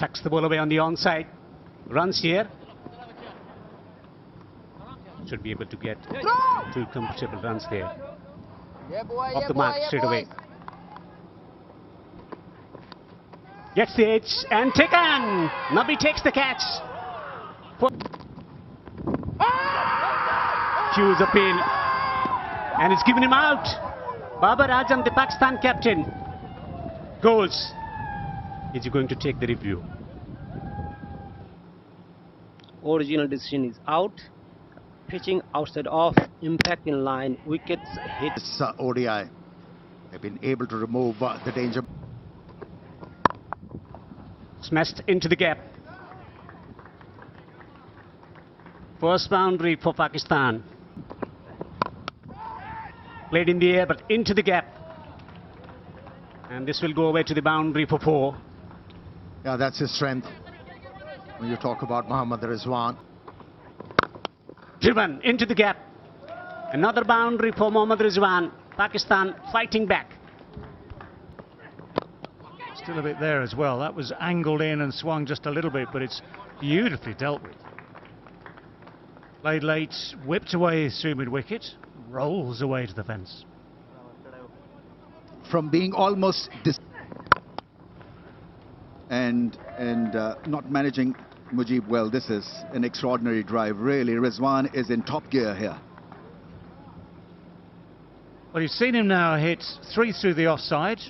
Chucks the ball away on the onside. Runs here. Should be able to get 2 comfortable runs there. Off the mark straight away. Gets the edge and taken. Nabi takes the catch. Hughes appeal. And it's given him out. Babar Azam, the Pakistan captain, goals. Is he going to take the review? Original decision is out. Pitching outside off, impact in line, wickets hit. This ODI, they've been able to remove the danger. Smashed into the gap. First boundary for Pakistan. Played in the air but into the gap. And this will go away to the boundary for 4. Yeah, that's his strength. When you talk about Mohammad Rizwan. Driven into the gap. Another boundary for Mohammad Rizwan. Pakistan fighting back. Still a bit there as well. That was angled in and swung just a little bit, but it's beautifully dealt with. Played late, whipped away through mid-wicket, rolls away to the fence. From being almost and not managing Mujib well. This is an extraordinary drive, really. Rizwan is in top gear here. Well, you've seen him now hit 3 through the offside.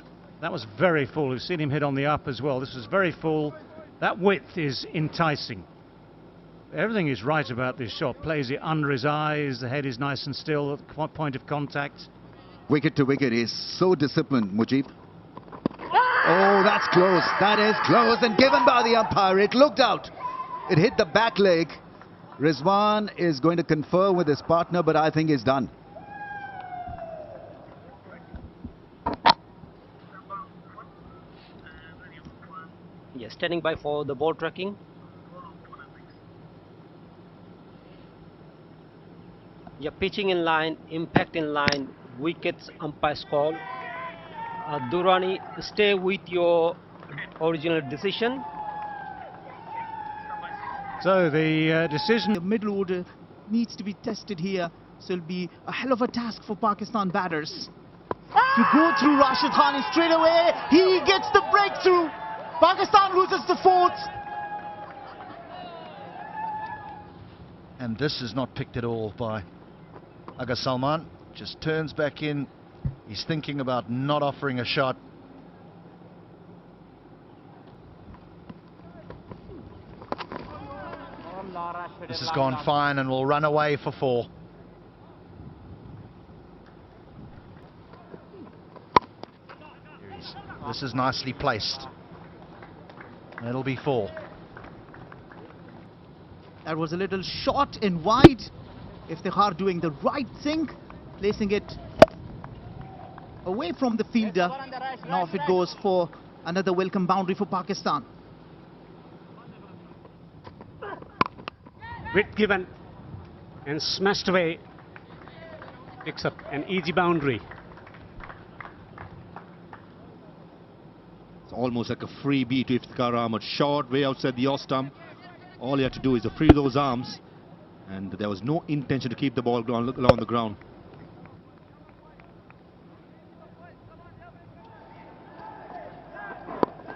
That was very full. You've seen him hit on the up as well. This was very full. That width is enticing. Everything is right about this shot. Plays it under his eyes. The head is nice and still at the point of contact. Wicket to wicket. He's so disciplined, Mujib. Oh, that's close. That is close and given by the umpire. It looked out. It hit the back leg. Rizwan is going to confer with his partner, but I think he's done. Yes, standing by for the ball tracking. Yeah, pitching in line, impact in line, wickets, umpire's call. Durrani, stay with your original decision. So the decision... The middle order needs to be tested here, so it'll be a hell of a task for Pakistan batters. To go through Rashid Khan and straight away, he gets the breakthrough. Pakistan loses the 4th. And this is not picked at all by Aga Salman. Just turns back in. He's thinking about not offering a shot. This has gone fine and will run away for 4. This is nicely placed. It'll be 4. That was a little short and wide. Iftikhar doing the right thing, placing it away from the fielder. Now if it goes for another welcome boundary for Pakistan. Width given and smashed away. Picks up an easy boundary. It's almost like a freebie to Iftikhar Ahmed. Short way outside the off stump. All he had to do is to free those arms, and there was no intention to keep the ball along the ground.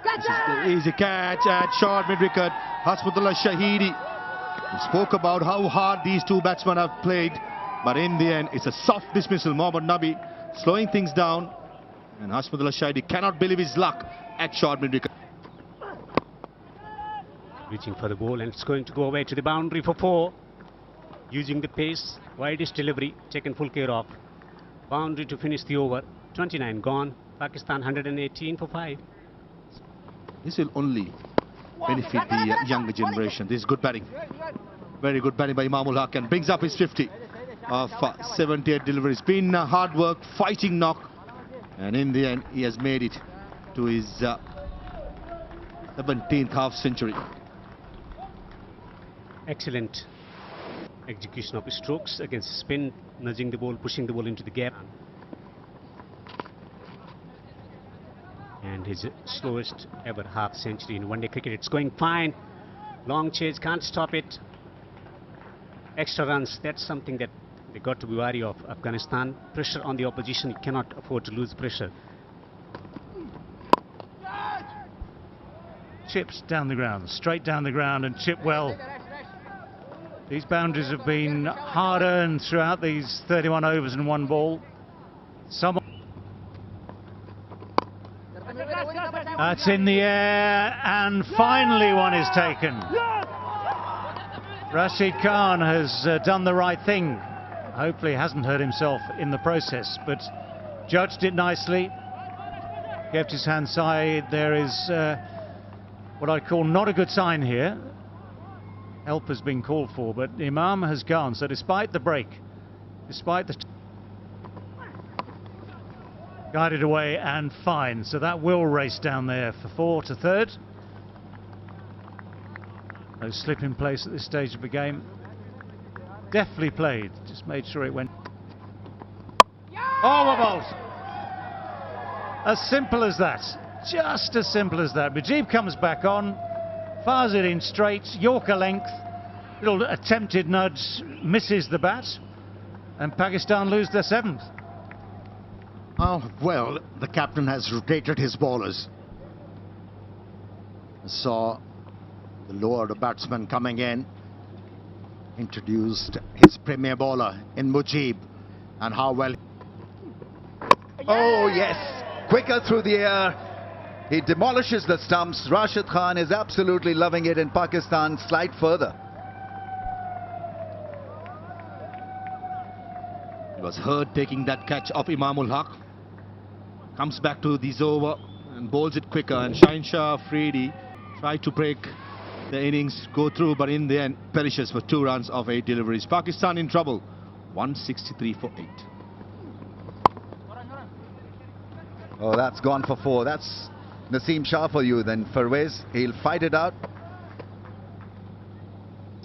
This is the easy catch at short mid-wicket. Hasmutullah Shahidi. We spoke about how hard these 2 batsmen have played, but in the end, it's a soft dismissal. Mohammad Nabi slowing things down, and Hasmutullah Shahidi cannot believe his luck at short mid-wicket. Reaching for the ball, and it's going to go away to the boundary for 4. Using the pace, widest delivery, taken full care of. Boundary to finish the over. 29 gone. Pakistan 118 for 5. This will only benefit the younger generation. This is good batting. Very good batting by Imamul Haq, and brings up his 50 of 78 deliveries. Been hard work, fighting knock, and in the end he has made it to his 17th half century. Excellent execution of his strokes against spin, nudging the ball, pushing the ball into the gap. and his slowest ever half century in one-day cricket. It's going fine. Long chase, can't stop it. Extra runs, that's something that they got to be wary of. Afghanistan, pressure on the opposition, you cannot afford to lose pressure. Chips down the ground, straight down the ground, and chip well. These boundaries have been hard earned throughout these 31 overs and one ball. That's in the air, and finally one is taken. Rashid Khan has done the right thing. Hopefully hasn't hurt himself in the process, but judged it nicely. Kept his hand side. There is what I call not a good sign here. Help has been called for, but Imam has gone. So despite the break, despite the guided away and fine, so that will race down there for 4 to third. No slip in place at this stage of the game. Deftly played, just made sure it went. Oh, a bolt! As simple as that, just as simple as that. Mujib comes back on, fires it in straight, Yorker length, little attempted nudge, misses the bat, and Pakistan lose their 7th. Oh, well, the captain has rotated his bowlers. Saw the lower batsman coming in, introduced his premier bowler in Mujib, and how well. Oh, yes, quicker through the air. He demolishes the stumps. Rashid Khan is absolutely loving it, and Pakistan slide further. He was hurt taking that catch of Imamul Haq. Comes back to this over and bowls it quicker, and Shah Afridi tried to break the innings, go through, but in the end perishes for 2 runs of 8 deliveries. Pakistan in trouble, 163 for 8. Oh, that's gone for 4. That's Naseem Shah for you then, Farwez. He'll fight it out.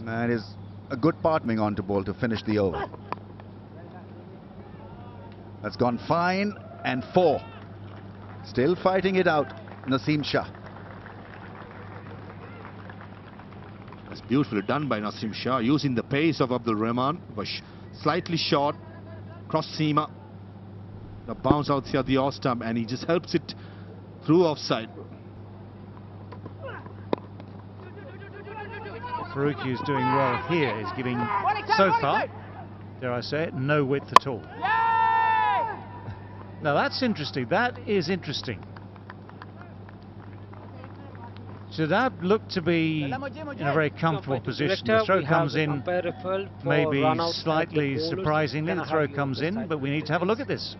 And is a good partnering on to bowl to finish the over. That's gone fine, and 4. Still fighting it out, Naseem Shah. That's beautifully done by Naseem Shah, using the pace of Abdul Rahman. Was slightly short, cross seamer. The bounce out here the off stump, and he just helps it through offside. Faruqi is doing well here. He's giving, so far, dare I say it, no width at all. Now that's interesting. That is interesting. Shadab looked to be in a very comfortable position. The throw comes in, maybe slightly surprisingly, the throw comes in, but we need to have a look at this.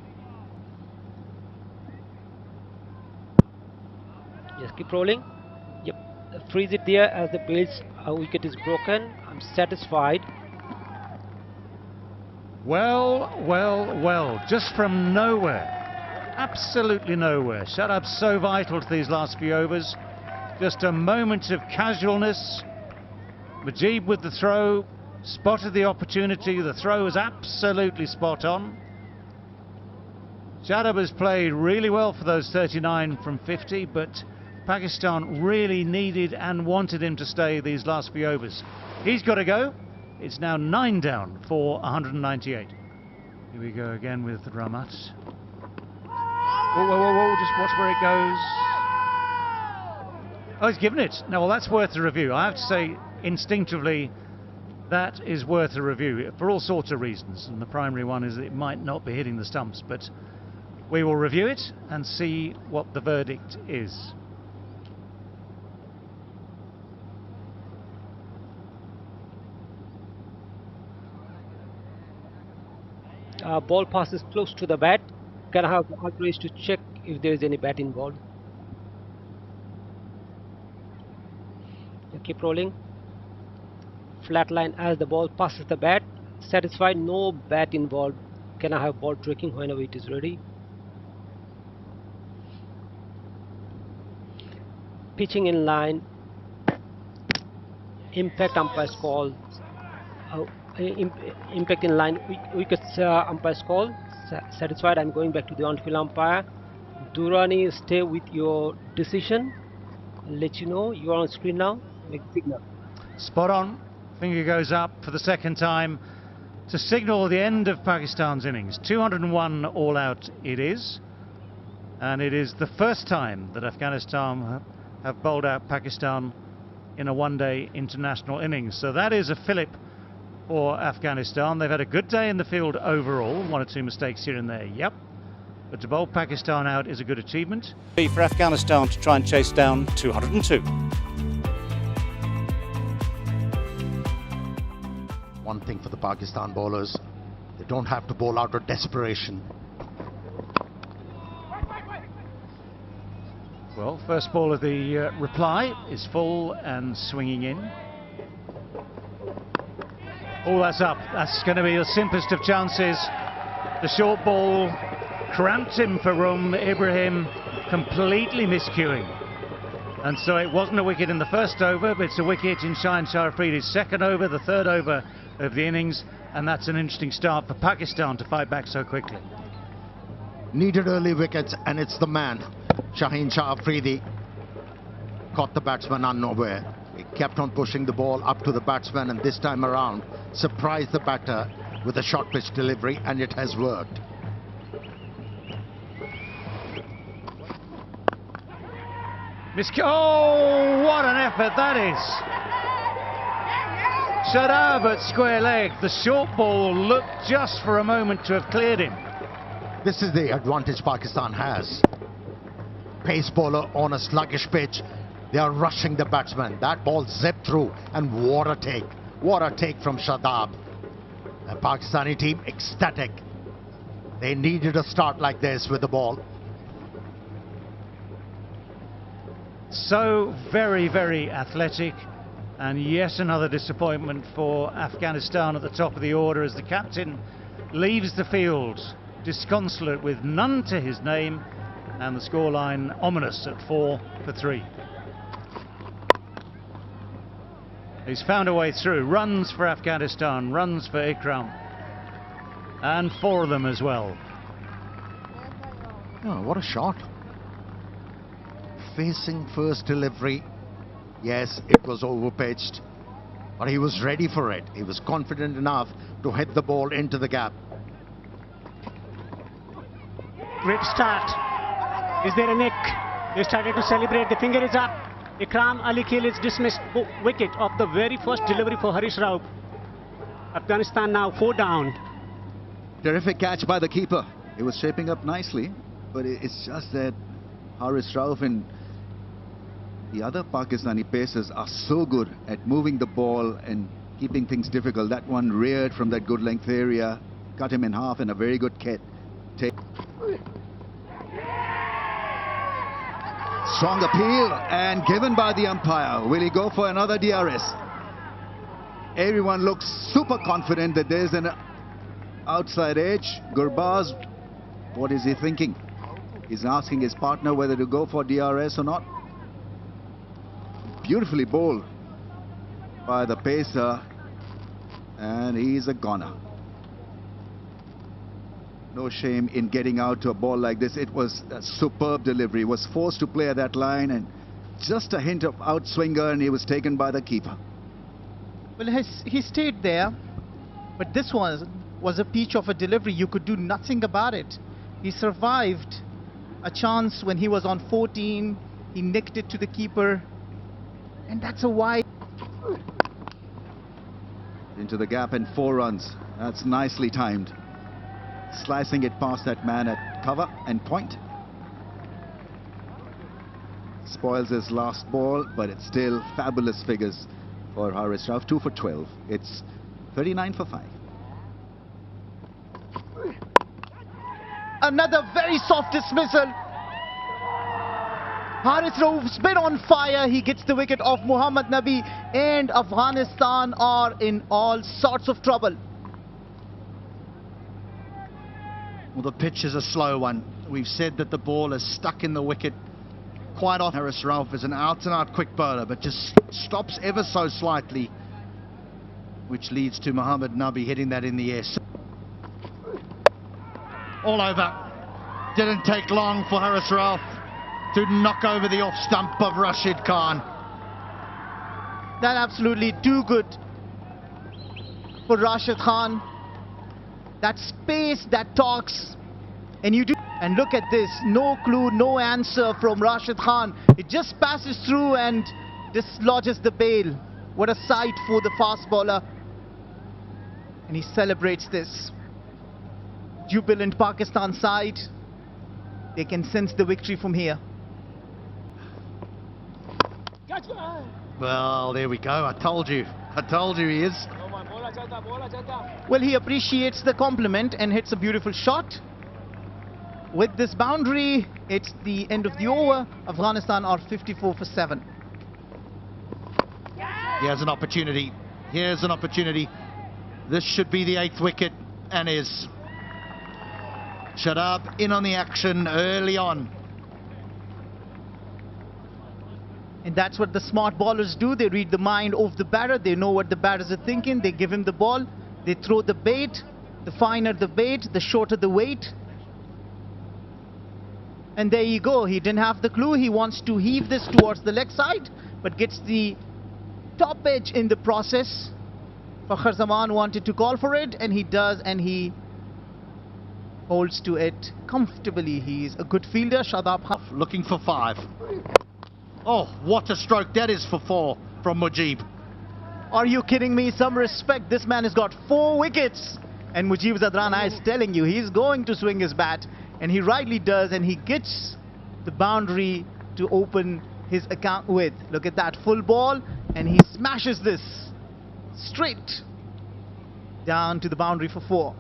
Yes, keep rolling. Yep, freeze it there as the base wicket is broken. I'm satisfied. Well, well, well, just from nowhere, absolutely nowhere. Shadab's so vital to these last few overs. Just a moment of casualness. Mujib with the throw, spotted the opportunity. The throw was absolutely spot on. Shadab has played really well for those 39 from 50, but Pakistan really needed and wanted him to stay these last few overs. He's got to go. It's now 9 down for 198. Here we go again with Ramat. Whoa, whoa, whoa, whoa, just watch where it goes. Oh, he's given it. No, well, that's worth a review. I have to say, instinctively, that is worth a review for all sorts of reasons. And the primary one is that it might not be hitting the stumps, but we will review it and see what the verdict is. Ball passes close to the bat. Can I have the authorized to check if there is any bat involved? Keep rolling. Flat line as the ball passes the bat. Satisfied, no bat involved. Can I have ball tracking whenever it is ready? Pitching in line. Impact umpire's call. Impact in line. Wickets umpire's call. Satisfied. I'm going back to the on-field umpire. Durrani, stay with your decision. I'll let you know. You are on screen now. Make the signal. Spot on. Finger goes up for the second time to signal the end of Pakistan's innings. 201 all out it is. And it is the first time that Afghanistan have bowled out Pakistan in a one-day international innings. So that is a fillip for Afghanistan. They've had a good day in the field overall. One or two mistakes here and there, yep. But to bowl Pakistan out is a good achievement. For Afghanistan to try and chase down 202. One thing for the Pakistan bowlers, they don't have to bowl out of desperation. Well, first ball of the reply is full and swinging in. Oh, that's up. That's going to be the simplest of chances. The short ball cramped him for room. Ibrahim completely miscuing. And so it wasn't a wicket in the first over, but it's a wicket in Shaheen Shah Afridi's second over, the third over of the innings. And that's an interesting start for Pakistan to fight back so quickly. Needed early wickets, and it's the man. Shaheen Shah Afridi caught the batsman unaware. He kept on pushing the ball up to the batsman, and this time around surprised the batter with a short pitch delivery, and it has worked. Oh, what an effort that is. Shadab at square leg. The short ball looked just for a moment to have cleared him. This is the advantage Pakistan has. Pace bowler on a sluggish pitch. They are rushing the batsman. That ball zipped through, and what a take. What a take from Shadab. The Pakistani team ecstatic. They needed a start like this with the ball. So very, very athletic. And yes, another disappointment for Afghanistan at the top of the order as the captain leaves the field disconsolate with none to his name, and the scoreline ominous at 4 for 3. He's found a way through. Runs for Afghanistan, runs for Ikram, and 4 of them as well. Oh, what a shot. Facing first delivery. Yes, it was overpitched, but he was ready for it. He was confident enough to hit the ball into the gap. Great start. Is there a nick? They started to celebrate. The finger is up. Ikram Ali Khil is dismissed. Wicket of the very first delivery for Harish Rauf. Afghanistan now 4 down. Terrific catch by the keeper. It was shaping up nicely, but it's just that Harish Rauf and the other Pakistani pacers are so good at moving the ball and keeping things difficult. That one reared from that good length area, cut him in half, and a very good take. Strong appeal and given by the umpire. Will he go for another DRS? Everyone looks super confident that there's an outside edge. Gurbaz, what is he thinking? He's asking his partner whether to go for DRS or not. Beautifully bowled by the pacer, and he's a goner. No shame in getting out to a ball like this. It was a superb delivery. Was forced to play at that line, and just a hint of outswinger, and he was taken by the keeper. Well, he stayed there, but this was a peach of a delivery. You could do nothing about it. He survived a chance when he was on 14. He nicked it to the keeper, and that's a wide. Into the gap and 4 runs. That's nicely timed. Slicing it past that man at cover and point. Spoils his last ball, but it's still fabulous figures for Harish Rauf. 2 for 12. It's 39 for 5. Another very soft dismissal. Harish Rauf's been on fire. He gets the wicket of Muhammad Nabi, and Afghanistan are in all sorts of trouble. Well, the pitch is a slow one. We've said that the ball is stuck in the wicket quite often. Harish Rauf is an out-and-out quick bowler, but just stops ever so slightly, which leads to Muhammad Nabi hitting that in the air. All over. didn't take long for Haris Ralph to knock over the off stump of Rashid Khan. That absolutely too good for Rashid Khan. That space that talks, and you do. And look at this, no clue, no answer from Rashid Khan. It just passes through and dislodges the bail. What a sight for the fast bowler. And he celebrates this. Jubilant Pakistan side. They can sense the victory from here. Well, there we go. I told you he is. Well, he appreciates the compliment and hits a beautiful shot. With this boundary, it's the end of the over. Afghanistan are 54 for 7. Here's an opportunity. Here's an opportunity. This should be the 8th wicket, and is. Shadab in on the action early on. And that's what the smart bowlers do. They read the mind of the batter. They know what the batters are thinking. They give him the ball. They throw the bait. The finer the bait, the shorter the weight. And there you go. He didn't have the clue. He wants to heave this towards the leg side, but gets the top edge in the process. Fakhar Zaman wanted to call for it, and he does, and he holds to it comfortably. He's a good fielder. Shadab Khan Looking for 5. Oh, what a stroke that is for 4 from Mujib. Are you kidding me? Some respect. This man has got 4 wickets. And Mujib Zadrana is telling you he's going to swing his bat. And he rightly does. And he gets the boundary to open his account with. Look at that full ball. And he smashes this straight down to the boundary for 4.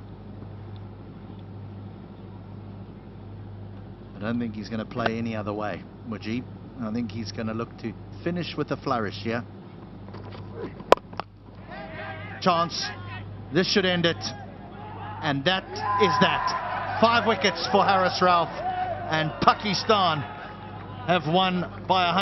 I don't think he's going to play any other way, Mujib. I think he's going to look to finish with a flourish, yeah? Chance. This should end it. And that is that. 5 wickets for Haris Ralph. And Pakistan have won by 100.